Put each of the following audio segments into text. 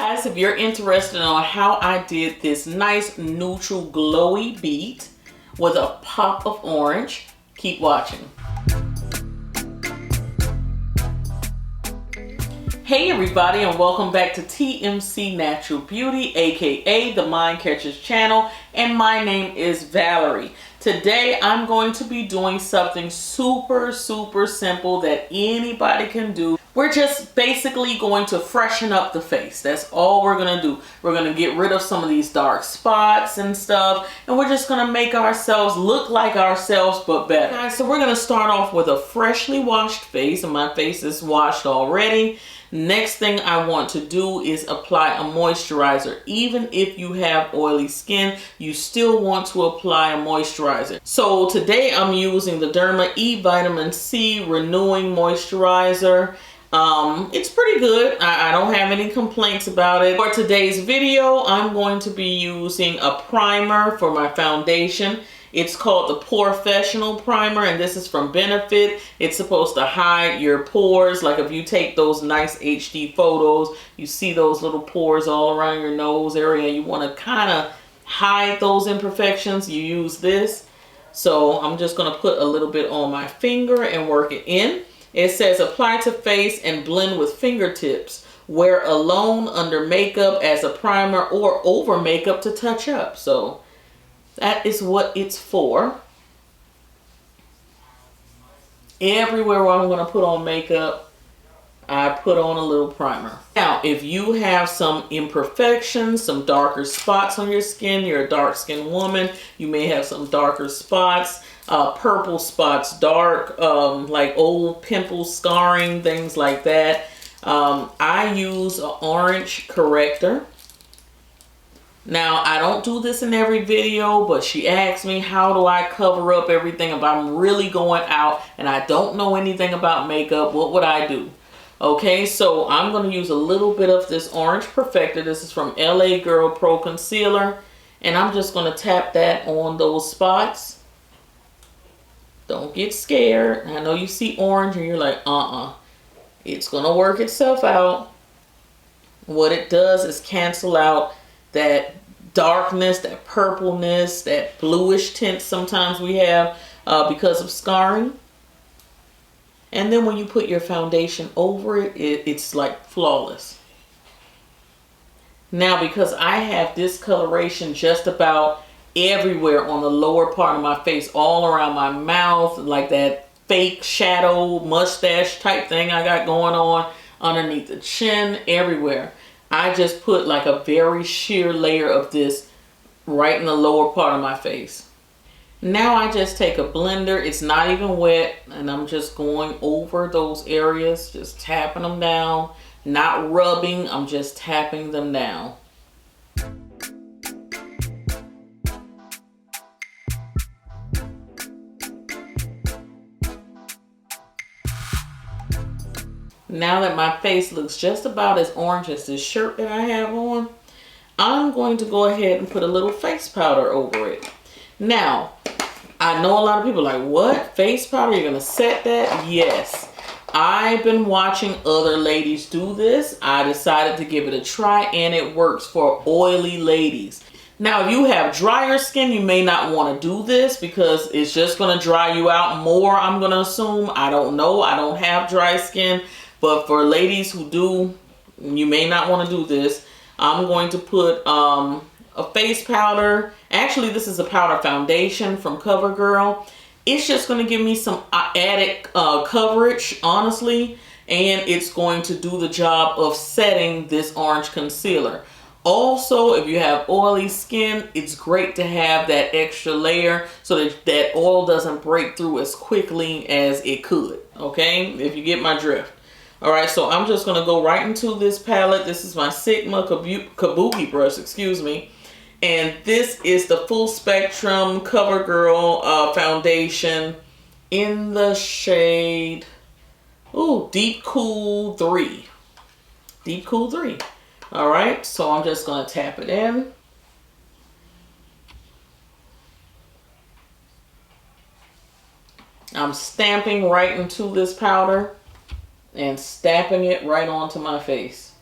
guys, if you're interested on how I did this nice neutral glowy beat with a pop of orange, keep watching. Hey everybody, and welcome back to TMC Natural Beauty, aka the TheMindCatcher's channel, and my name is Valerie. Today I'm going to be doing something super simple that anybody can do. We're just basically going to freshen up the face. That's all we're going to do. We're going to get rid of some of these dark spots and stuff, and we're just going to make ourselves look like ourselves but better. Guys, so we're going to start off with a freshly washed face, and my face is washed already. Next thing I want to do is apply a moisturizer. Even if you have oily skin, you still want to apply a moisturizer. So today I'm using the Derma E Vitamin C Renewing Moisturizer. It's pretty good. I don't have any complaints about it. For today's video, I'm going to be using a primer for my foundation. It's called the Professional Primer, and this is from Benefit. It's supposed to hide your pores. Like if you take those nice HD photos, you see those little pores all around your nose area. You want to kind of hide those imperfections. You use this. So I'm just going to put a little bit on my finger and work it in. It says apply to face and blend with fingertips. Wear alone under makeup as a primer or over makeup to touch up. So that is what it's for. Everywhere where I'm going to put on makeup, I put on a little primer. Now, if you have some imperfections, some darker spots on your skin, you're a dark skinned woman, you may have some darker spots, purple spots, dark, like old pimples, scarring, things like that. I use an orange corrector. Now, I don't do this in every video, but she asked me how do I cover up everything if I'm really going out and I don't know anything about makeup, what would I do? Okay, so I'm going to use a little bit of this orange perfector. This is from LA Girl Pro Concealer, and I'm just going to tap that on those spots. Don't get scared. I know you see orange and you're like, it's going to work itself out. What it does is cancel out that darkness, that purpleness, that bluish tint sometimes we have because of scarring. And then when you put your foundation over it, it's like flawless. Now, because I have discoloration just about everywhere on the lower part of my face, all around my mouth, like that fake shadow mustache type thing I got going on underneath the chin, everywhere. I just put like a very sheer layer of this right in the lower part of my face. Now I just take a blender, it's not even wet, and I'm just going over those areas, just tapping them down, not rubbing, I'm just tapping them down. Now that my face looks just about as orange as this shirt that I have on, I'm going to go ahead and put a little face powder over it. Now, I know a lot of people are like, what? Face powder? You're going to set that? Yes. I've been watching other ladies do this. I decided to give it a try, and it works for oily ladies. Now, if you have drier skin, you may not want to do this because it's just going to dry you out more, I'm going to assume. I don't know. I don't have dry skin. But for ladies who do, you may not want to do this. I'm going to put a face powder. Actually, this is a powder foundation from CoverGirl. It's just going to give me some added coverage, honestly. And it's going to do the job of setting this orange concealer. Also, if you have oily skin, it's great to have that extra layer so that that oil doesn't break through as quickly as it could. Okay, if you get my drift. All right, so I'm just going to go right into this palette. This is my Sigma Kabuki brush, excuse me. And this is the Full Spectrum CoverGirl foundation in the shade, Deep Cool 3. Deep Cool 3. All right, so I'm just going to tap it in. I'm stamping right into this powder and stamping it right onto my face.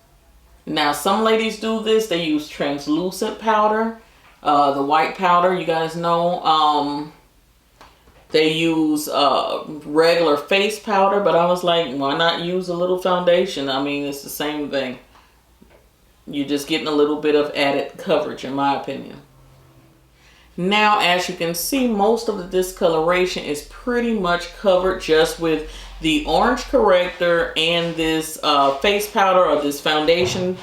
Now, some ladies do this. They use translucent powder, the white powder, you guys know. They use regular face powder, but I was like, why not use a little foundation? I mean, it's the same thing. You're just getting a little bit of added coverage, in my opinion. Now, as you can see, most of the discoloration is pretty much covered just with the orange corrector and this face powder or this foundation.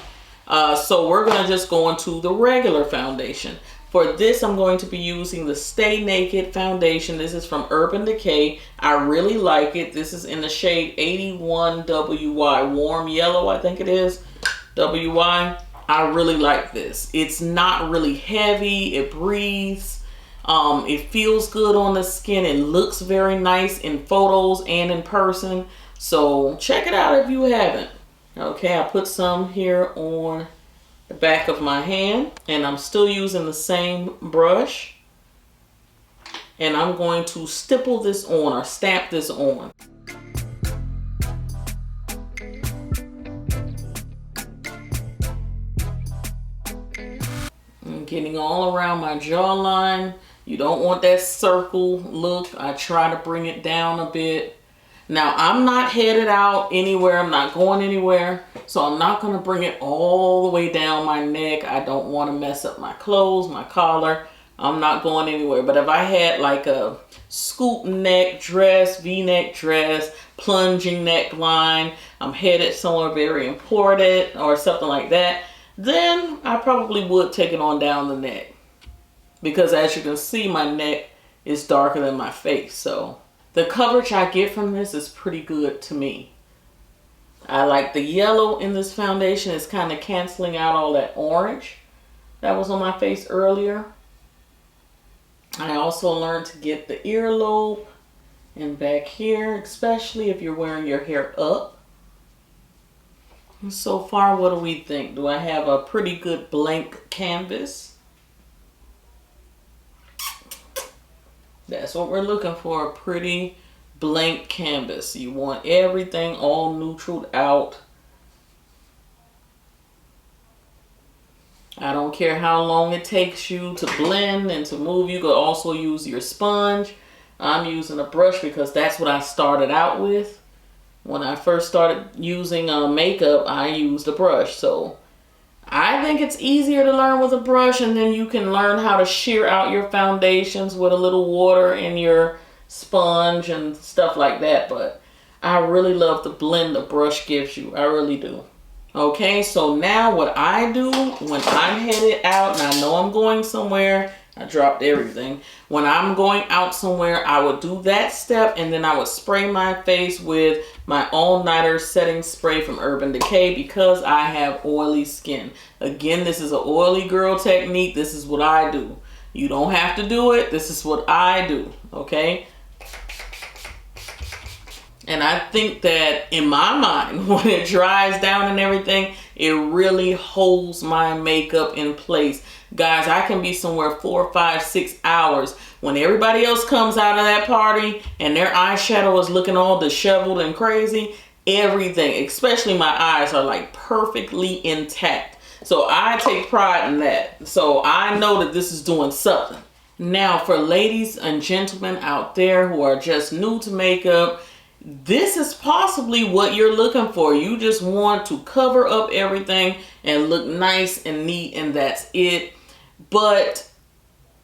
So we're going to just go into the regular foundation. For this, I'm going to be using the Stay Naked foundation. This is from Urban Decay. I really like it. This is in the shade 81WY, warm yellow, I think it is, WY. I really like this. It's not really heavy. It breathes. It feels good on the skin. It looks very nice in photos and in person. So check it out if you haven't. Okay, I put some here on the back of my hand, and I'm still using the same brush. And I'm going to stipple this on or stamp this on. Getting all around my jawline. You don't want that circle look. I try to bring it down a bit. Now, I'm not headed out anywhere. I'm not going anywhere. So I'm not going to bring it all the way down my neck. I don't want to mess up my clothes, my collar. I'm not going anywhere. But if I had like a scoop neck dress, V-neck dress, plunging neckline, I'm headed somewhere very important or something like that, then I probably would take it on down the neck. Because as you can see, my neck is darker than my face. So the coverage I get from this is pretty good to me. I like the yellow in this foundation. It's kind of canceling out all that orange that was on my face earlier. I also learned to get the earlobe and back here, especially if you're wearing your hair up. And so far, what do we think? Do I have a pretty good blank canvas? That's what we're looking for, a pretty blank canvas. You want everything all neutraled out. I don't care how long it takes you to blend and to move. You could also use your sponge. I'm using a brush because that's what I started out with. When I first started using makeup, I used a brush. So I think it's easier to learn with a brush, and then you can learn how to shear out your foundations with a little water in your sponge and stuff like that. But I really love the blend the brush gives you. I really do. Okay, so now what I do when I'm headed out, and I know I'm going somewhere, I dropped everything. When I'm going out somewhere, I would do that step, and then I would spray my face with my all-nighter setting spray from Urban Decay because I have oily skin. Again, this is an oily girl technique. This is what I do. You don't have to do it. This is what I do, okay? And I think that in my mind, when it dries down and everything, it really holds my makeup in place. Guys, I can be somewhere 4, 5, 6 hours. When everybody else comes out of that party and their eyeshadow is looking all disheveled and crazy, everything, especially my eyes, are like perfectly intact. So I take pride in that. So I know that this is doing something. Now, for ladies and gentlemen out there who are just new to makeup, this is possibly what you're looking for. You just want to cover up everything and look nice and neat, and that's it. But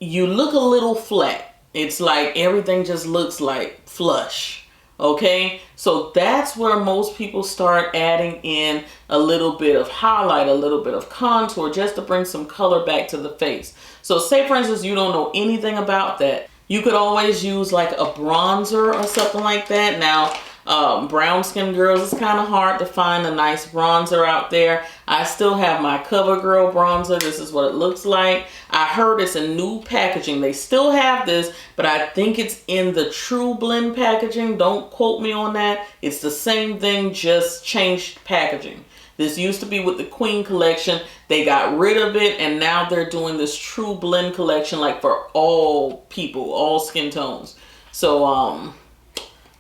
you look a little flat. It's like everything just looks like flush. Okay, so that's where most people start adding in a little bit of highlight, a little bit of contour, just to bring some color back to the face. So say for instance you don't know anything about that, you could always use like a bronzer or something like that. Now brown skin girls, it's kind of hard to find a nice bronzer out there. I still have my CoverGirl bronzer. This is what it looks like. I heard it's a new packaging. They still have this, but I think it's in the True Blend packaging. Don't quote me on that. It's the same thing, just changed packaging. This used to be with the Queen collection. They got rid of it, and now they're doing this True Blend collection, like for all people, all skin tones. So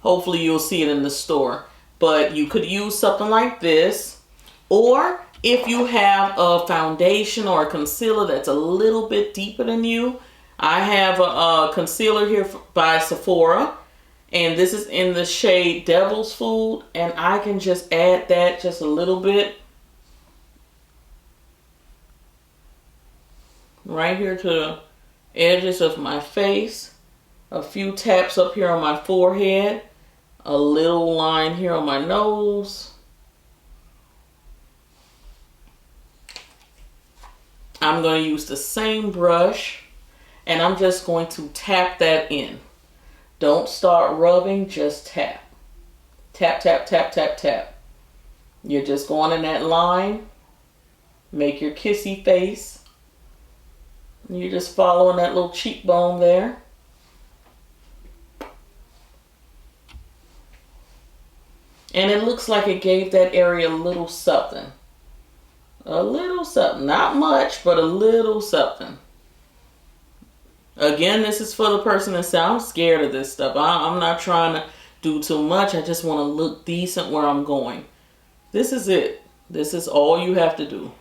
hopefully you'll see it in the store. But you could use something like this, or If you have a foundation or a concealer that's a little bit deeper than you, I have a concealer here by Sephora, and this is in the shade Devil's Food, and I can just add that just a little bit right here to the edges of my face. A few taps up here on my forehead, a little line here on my nose. I'm going to use the same brush, and I'm just going to tap that in. Don't start rubbing, just tap. Tap, tap, tap, tap, tap. You're just going in that line. Make your kissy face. You're just following that little cheekbone there. And it looks like it gave that area a little something. A little something. Not much, but a little something. Again, this is for the person that says, I'm scared of this stuff. I'm not trying to do too much. I just want to look decent where I'm going. This is it. This is all you have to do.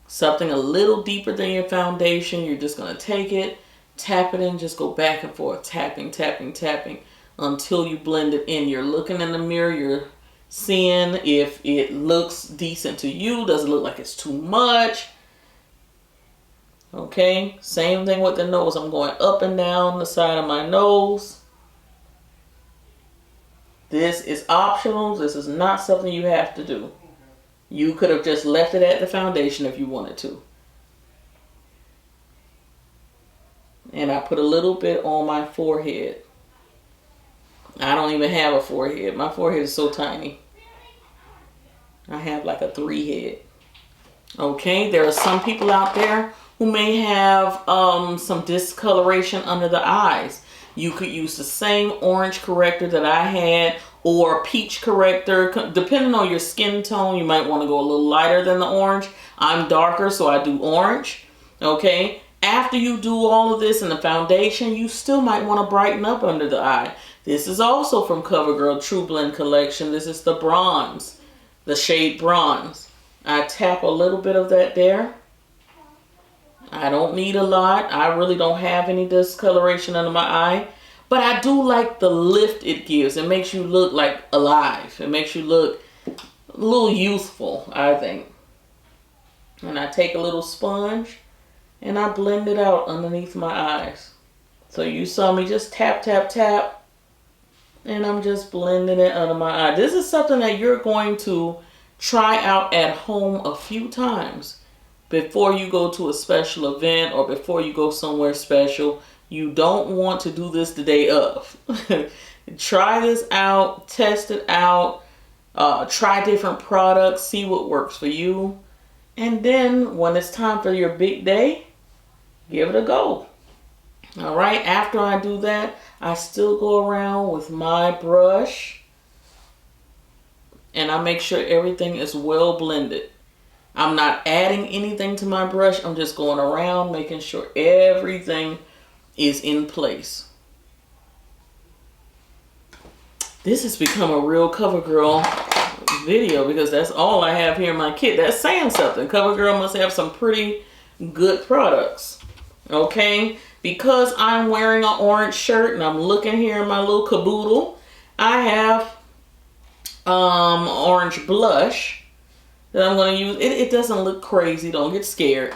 Something a little deeper than your foundation. You're just going to take it, tap it in, just go back and forth. Tapping, tapping, tapping. Until you blend it in. You're looking in the mirror, you're seeing if it looks decent to you. Does it look like it's too much? Okay, same thing with the nose. I'm going up and down the side of my nose. This is optional. This is not something you have to do. You could have just left it at the foundation if you wanted to. And I put a little bit on my forehead. I don't even have a forehead. My forehead is so tiny. I have like a 3 head. Okay, there are some people out there who may have some discoloration under the eyes. You could use the same orange corrector that I had, or peach corrector. Depending on your skin tone, you might want to go a little lighter than the orange. I'm darker, so I do orange. Okay, after you do all of this in the foundation, you still might want to brighten up under the eye. This is also from CoverGirl True Blend Collection. This is the bronze, the shade bronze. I tap a little bit of that there. I don't need a lot. I really don't have any discoloration under my eye. But I do like the lift it gives. It makes you look like alive. It makes you look a little youthful, I think. And I take a little sponge and I blend it out underneath my eyes. So you saw me just tap, tap, tap. And I'm just blending it under my eye. This is something that you're going to try out at home a few times before you go to a special event or before you go somewhere special. You don't want to do this the day of. Try this out, test it out, try different products, see what works for you. And then when it's time for your big day, give it a go. All right, after I do that, I still go around with my brush and I make sure everything is well blended. I'm not adding anything to my brush. I'm just going around making sure everything is in place. This has become a real CoverGirl video because that's all I have here in my kit. That's saying something. CoverGirl must have some pretty good products. Okay, because I'm wearing an orange shirt and I'm looking here in my little caboodle, I have orange blush that I'm going to use. It doesn't look crazy. Don't get scared.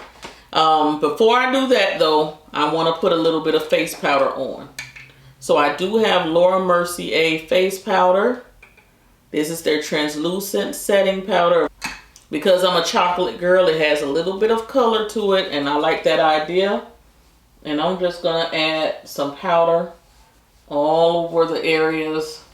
Before I do that though, I want to put a little bit of face powder on. So I do have Laura Mercier face powder. This is their translucent setting powder. Because I'm a chocolate girl, it has a little bit of color to it and I like that idea. And I'm just going to add some powder all over the areas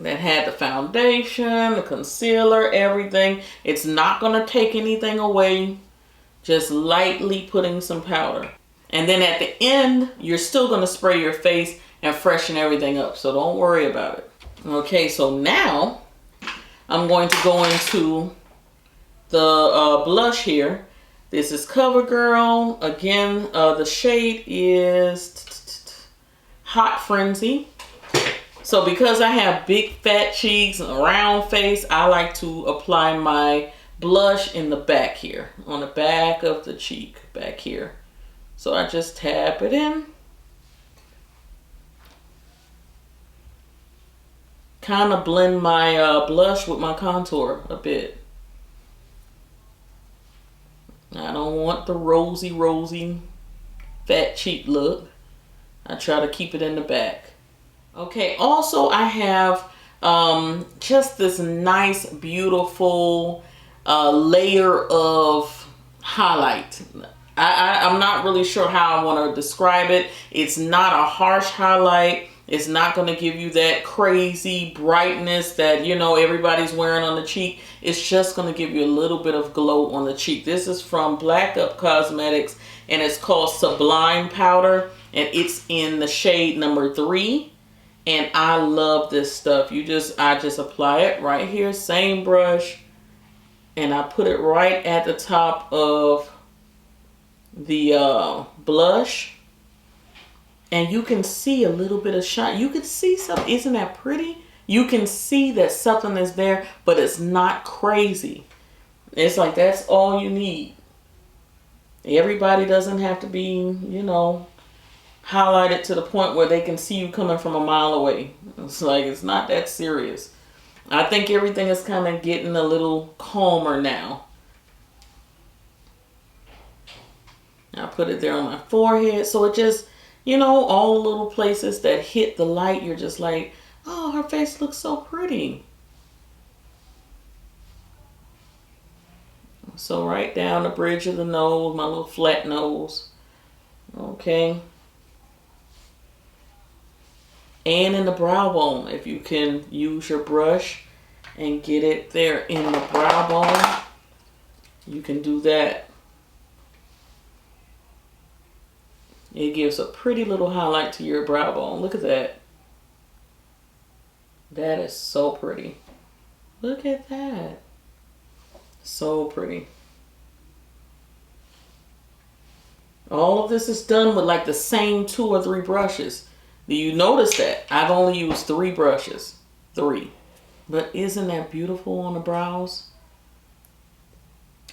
that had the foundation, the concealer, everything. It's not going to take anything away. Just lightly putting some powder. And then at the end, you're still going to spray your face and freshen everything up. So don't worry about it. Okay, so now I'm going to go into the blush here. This is CoverGirl. Again, the shade is Hot Frenzy. So because I have big fat cheeks and a round face, I like to apply my blush in the back here, on the back of the cheek, back here. So I just tap it in. Kind of blend my blush with my contour a bit. I don't want the rosy fat cheek look. I try to keep it in the back. Okay, also I have just this nice, beautiful layer of highlight. I'm not really sure how I want to describe it. It's not a harsh highlight. It's not going to give you that crazy brightness that, you know, everybody's wearing on the cheek. It's just going to give you a little bit of glow on the cheek. This is from ValBob Cosmetics, and it's called Sublime Powder, and it's in the shade number 3. And I love this stuff. I just apply it right here, same brush, and I put it right at the top of the blush. And you can see a little bit of shine. You can see something. Isn't that pretty? You can see that something is there, but it's not crazy. It's like that's all you need. Everybody doesn't have to be, you know, highlighted to the point where they can see you coming from a mile away. It's like, it's not that serious. I think everything is kind of getting a little calmer now. I put it there on my forehead. So it just, you know, all the little places that hit the light, you're just like, oh, her face looks so pretty. So right down the bridge of the nose, my little flat nose. Okay. And in the brow bone, if you can use your brush and get it there in the brow bone, you can do that. It gives a pretty little highlight to your brow bone. Look at that. That is so pretty. Look at that. So pretty. All of this is done with like the same 2 or 3 brushes. Do you notice that? I've only used 3 brushes. 3. But isn't that beautiful on the brows?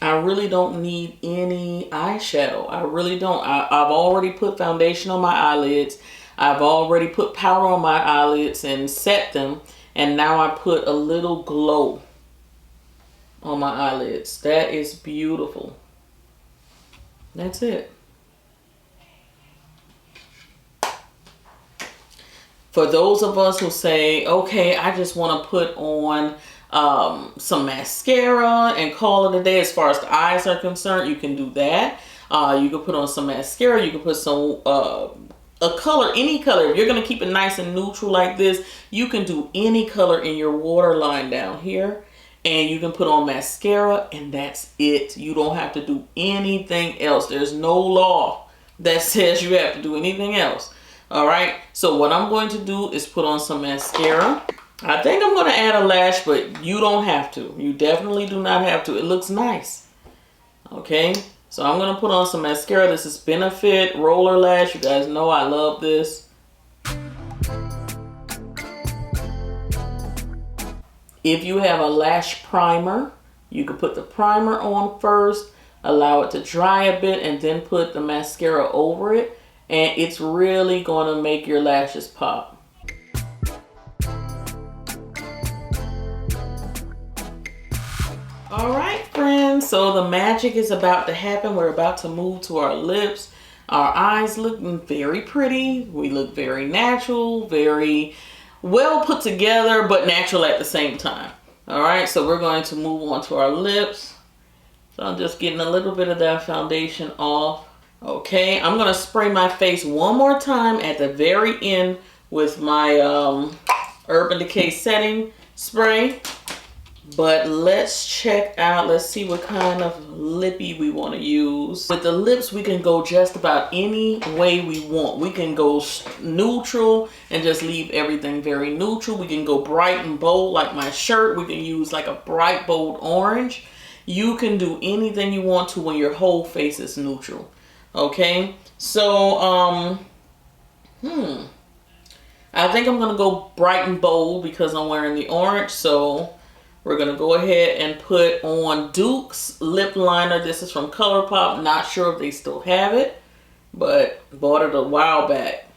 I really don't need any eyeshadow. I really don't. I've already put foundation on my eyelids. I've already put powder on my eyelids and set them. And now I put a little glow on my eyelids. That is beautiful. That's it. For those of us who say, okay, I just want to put on some mascara and call it a day as far as the eyes are concerned, you can do that. You can put on some mascara. You can put some a color, any color. If you're going to keep it nice and neutral like this, you can do any color in your waterline down here. And you can put on mascara, and that's it. You don't have to do anything else. There's no law that says you have to do anything else. All right, so what I'm going to do is put on some mascara. I think I'm going to add a lash, but you don't have to. You definitely do not have to. It looks nice. Okay, so I'm going to put on some mascara. This is Benefit Roller Lash. You guys know I love this. If you have a lash primer, you can put the primer on first, allow it to dry a bit, and then put the mascara over it. And it's really going to make your lashes pop. All right, friends. So the magic is about to happen. We're about to move to our lips. Our eyes look very pretty. We look very natural, very well put together, but natural at the same time. All right, so we're going to move on to our lips. So I'm just getting a little bit of that foundation off. Okay, I'm going to spray my face one more time at the very end with my Urban Decay setting spray. But let's check out, let's see what kind of lippy we want to use. With the lips, we can go just about any way we want. We can go neutral and just leave everything very neutral. We can go bright and bold like my shirt. We can use like a bright, bold orange. You can do anything you want to when your whole face is neutral. Okay, so I think I'm gonna go bright and bold because I'm wearing the orange. So we're gonna go ahead and put on Duke's lip liner. This is from ColourPop. Not sure if they still have it, but bought it a while back.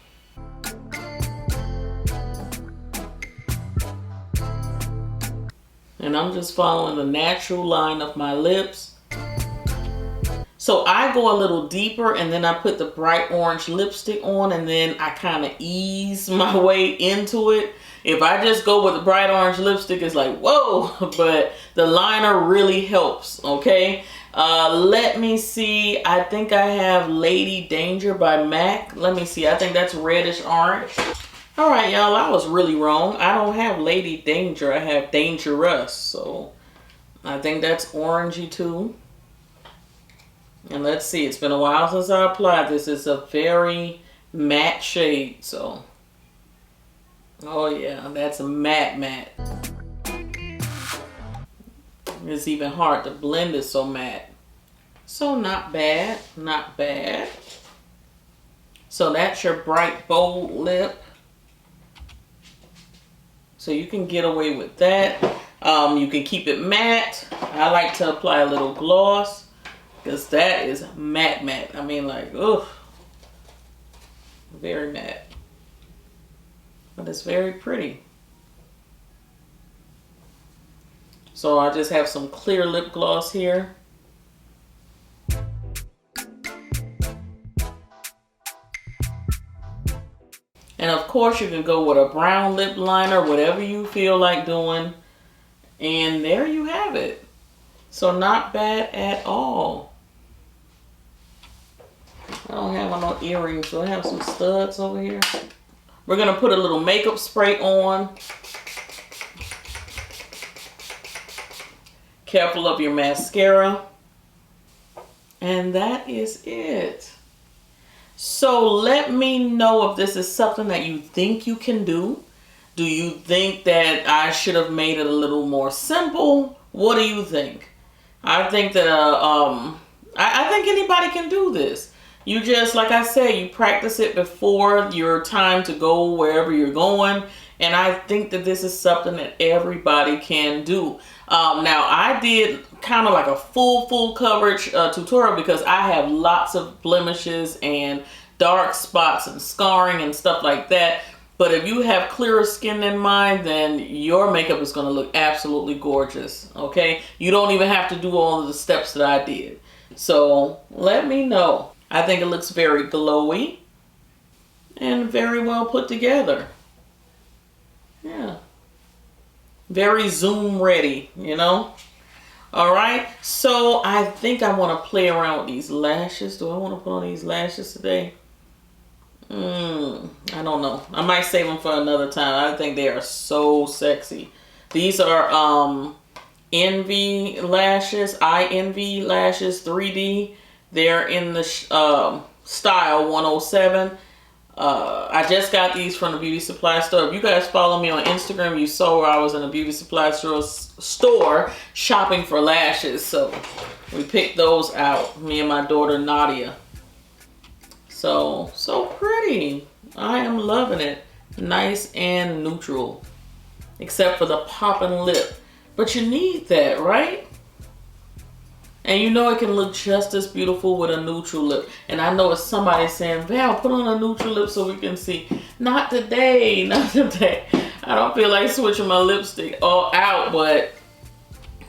And I'm just following the natural line of my lips. So I go a little deeper and then I put the bright orange lipstick on and then I kind of ease my way into it. If I just go with the bright orange lipstick, it's like, whoa, but the liner really helps, okay? Let me see. I think I have Lady Danger by MAC. Let me see. I think that's reddish orange. All right, y'all, I was really wrong. I don't have Lady Danger. I have Dangerous. So I think that's orangey too. And let's see, it's been a while since I applied this. It's a very matte shade, so. Oh yeah, that's a matte. It's even hard to blend it so matte. So not bad, not bad. So that's your bright, bold lip. So you can get away with that. You can keep it matte. I like to apply a little gloss because that is matte. I mean, like, ugh, very matte. But it's very pretty. So I just have some clear lip gloss here. And of course you can go with a brown lip liner, whatever you feel like doing. And there you have it. So not bad at all. I don't have no earrings, so I have some studs over here. We're gonna put a little makeup spray on. Careful of your mascara. And that is it. So let me know if this is something that you think you can do. Do you think that I should have made it a little more simple? What do you think? I think that I think anybody can do this. You just, like I said, you practice it before your time to go wherever you're going. And I think that this is something that everybody can do. Now, I did kind of like a full coverage tutorial because I have lots of blemishes and dark spots and scarring and stuff like that. But if you have clearer skin than mine, then your makeup is going to look absolutely gorgeous, okay? You don't even have to do all of the steps that I did. So let me know. I think it looks very glowy and very well put together. Yeah. Very Zoom ready, you know? All right. So I think I want to play around with these lashes. Do I want to put on these lashes today? I don't know. I might save them for another time. I think they are so sexy. These are Envy lashes, Envy lashes 3D. They're in the style 107. I just got these from the beauty supply store. If you guys follow me on Instagram, you saw where I was in a beauty supply store shopping for lashes. So we picked those out, me and my daughter Nadia. So pretty. I am loving it. Nice and neutral. Except for the popping lip. But you need that, right? And you know it can look just as beautiful with a neutral lip. And I know it's somebody saying, Val, put on a neutral lip so we can see. Not today, not today. I don't feel like switching my lipstick all out, but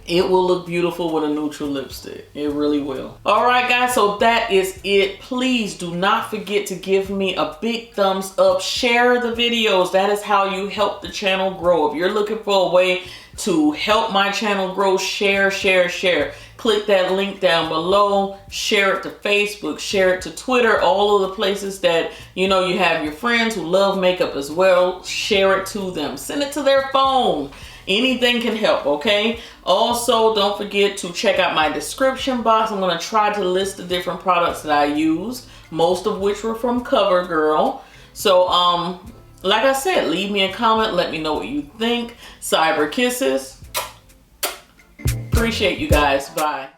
it will look beautiful with a neutral lipstick. It really will. All right, guys, so that is it. Please do not forget to give me a big thumbs up. Share the videos. That is how you help the channel grow. If you're looking for a way to help my channel grow, share. Click that link down below. Share it to Facebook. Share it to Twitter. All of the places that, you know, you have your friends who love makeup as well. Share it to them. Send it to their phone. Anything can help, okay? Also, don't forget to check out my description box. I'm going to try to list the different products that I use, most of which were from CoverGirl. So, like I said, leave me a comment. Let me know what you think. Cyber kisses. Appreciate you guys. Bye.